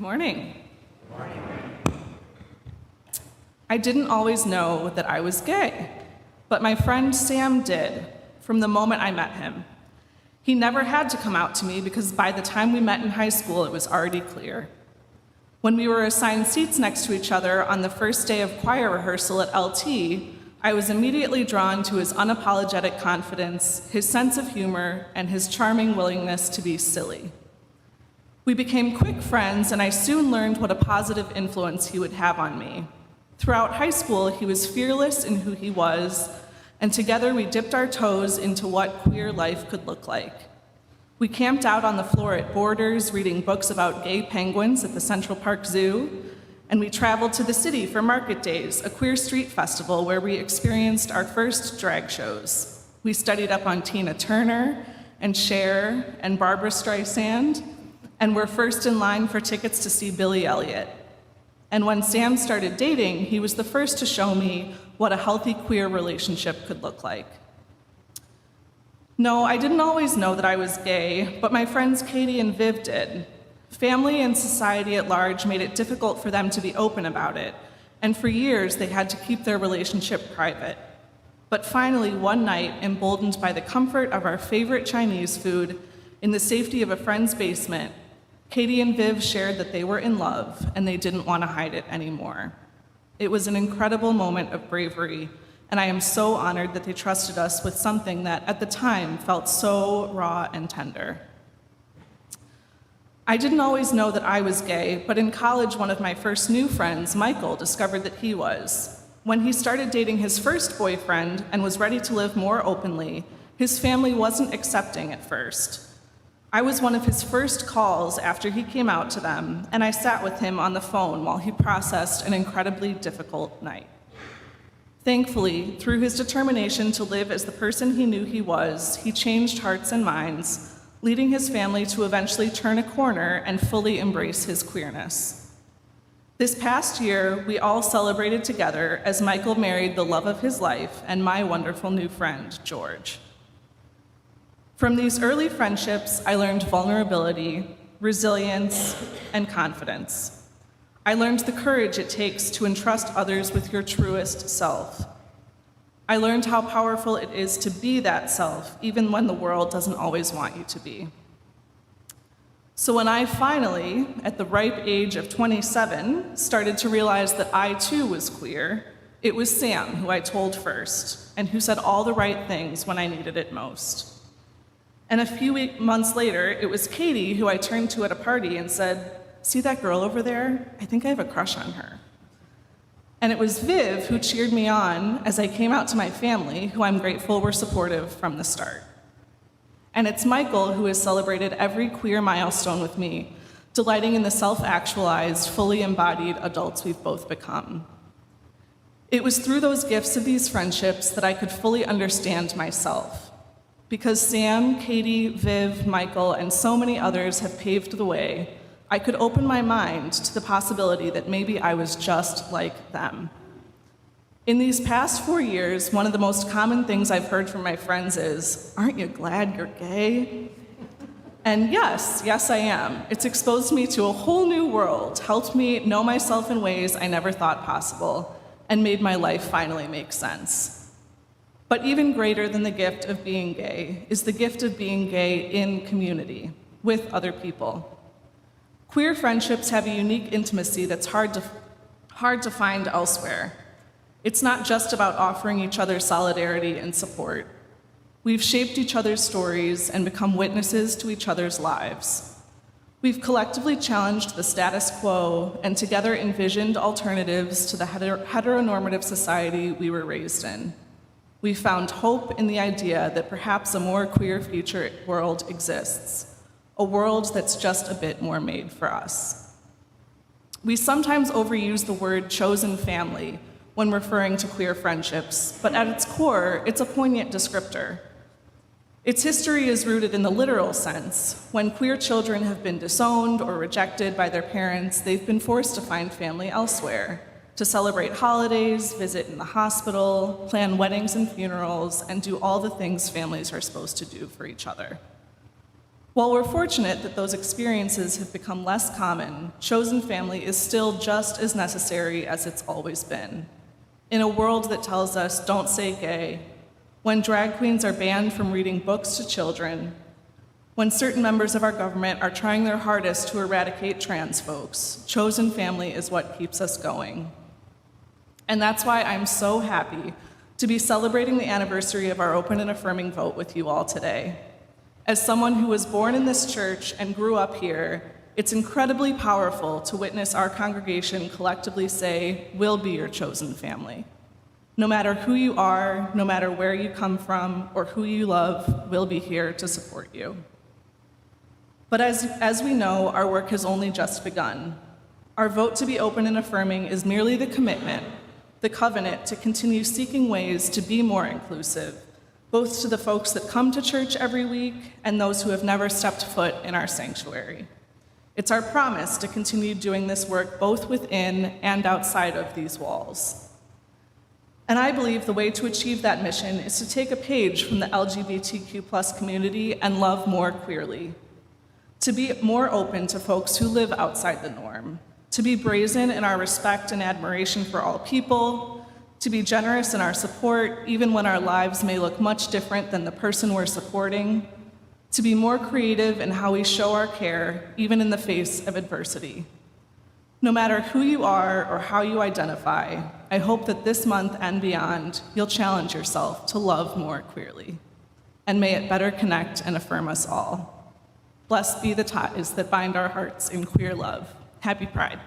Morning. I didn't always know that I was gay, but my friend Sam did from the moment I met him. He never had to come out to me because by the time we met in high school, it was already clear. When we were assigned seats next to each other on the first day of choir rehearsal at LT, I was immediately drawn to his unapologetic confidence, his sense of humor, and his charming willingness to be silly. We became quick friends, and I soon learned what a positive influence he would have on me. Throughout high school, he was fearless in who he was, and together we dipped our toes into what queer life could look like. We camped out on the floor at Borders, reading books about gay penguins at the Central Park Zoo, and we traveled to the city for Market Days, a queer street festival where we experienced our first drag shows. We studied up on Tina Turner and Cher and Barbra Streisand, and were first in line for tickets to see Billy Elliot. And when Sam started dating, he was the first to show me what a healthy queer relationship could look like. No, I didn't always know that I was gay, but my friends Katie and Viv did. Family and society at large made it difficult for them to be open about it, and for years they had to keep their relationship private. But finally, one night, emboldened by the comfort of our favorite Chinese food, in the safety of a friend's basement, Katie and Viv shared that they were in love and they didn't want to hide it anymore. It was an incredible moment of bravery, and I am so honored that they trusted us with something that at the time felt so raw and tender. I didn't always know that I was gay, but in college, one of my first new friends, Michael, discovered that he was. When he started dating his first boyfriend and was ready to live more openly, his family wasn't accepting at first. I was one of his first calls after he came out to them, and I sat with him on the phone while he processed an incredibly difficult night. Thankfully, through his determination to live as the person he knew he was, he changed hearts and minds, leading his family to eventually turn a corner and fully embrace his queerness. This past year, we all celebrated together as Michael married the love of his life and my wonderful new friend, George. From these early friendships, I learned vulnerability, resilience, and confidence. I learned the courage it takes to entrust others with your truest self. I learned how powerful it is to be that self, even when the world doesn't always want you to be. So when I finally, at the ripe age of 27, started to realize that I too was queer, it was Sam who I told first, and who said all the right things when I needed it most. And a few months later, it was Katie who I turned to at a party and said, "See that girl over there? I think I have a crush on her." And it was Viv who cheered me on as I came out to my family, who I'm grateful were supportive from the start. And it's Michael who has celebrated every queer milestone with me, delighting in the self-actualized, fully embodied adults we've both become. It was through those gifts of these friendships that I could fully understand myself. Because Sam, Katie, Viv, Michael, and so many others have paved the way, I could open my mind to the possibility that maybe I was just like them. In these past 4 years, one of the most common things I've heard from my friends is, "Aren't you glad you're gay?" And yes, I am. It's exposed me to a whole new world, helped me know myself in ways I never thought possible, and made my life finally make sense. But even greater than the gift of being gay is the gift of being gay in community, with other people. Queer friendships have a unique intimacy that's hard to find elsewhere. It's not just about offering each other solidarity and support. We've shaped each other's stories and become witnesses to each other's lives. We've collectively challenged the status quo and together envisioned alternatives to the heteronormative society we were raised in. We found hope in the idea that perhaps a more queer future world exists, a world that's just a bit more made for us. We sometimes overuse the word chosen family when referring to queer friendships, but at its core, it's a poignant descriptor. Its history is rooted in the literal sense. When queer children have been disowned or rejected by their parents, they've been forced to find family elsewhere, to celebrate holidays, visit in the hospital, plan weddings and funerals, and do all the things families are supposed to do for each other. While we're fortunate that those experiences have become less common, chosen family is still just as necessary as it's always been. In a world that tells us, don't say gay, when drag queens are banned from reading books to children, when certain members of our government are trying their hardest to eradicate trans folks, chosen family is what keeps us going. And that's why I'm so happy to be celebrating the anniversary of our Open and Affirming vote with you all today. As someone who was born in this church and grew up here, it's incredibly powerful to witness our congregation collectively say, "We'll be your chosen family." No matter who you are, no matter where you come from, or who you love, we'll be here to support you. But as we know, our work has only just begun. Our vote to be open and affirming is merely the commitment, the covenant to continue seeking ways to be more inclusive, both to the folks that come to church every week and those who have never stepped foot in our sanctuary. It's our promise to continue doing this work both within and outside of these walls. And I believe the way to achieve that mission is to take a page from the LGBTQ+ community and love more queerly, to be more open to folks who live outside the norm, to be brazen in our respect and admiration for all people, to be generous in our support, even when our lives may look much different than the person we're supporting, to be more creative in how we show our care, even in the face of adversity. No matter who you are or how you identify, I hope that this month and beyond, you'll challenge yourself to love more queerly. And may it better connect and affirm us all. Blessed be the ties that bind our hearts in queer love. Happy Pride.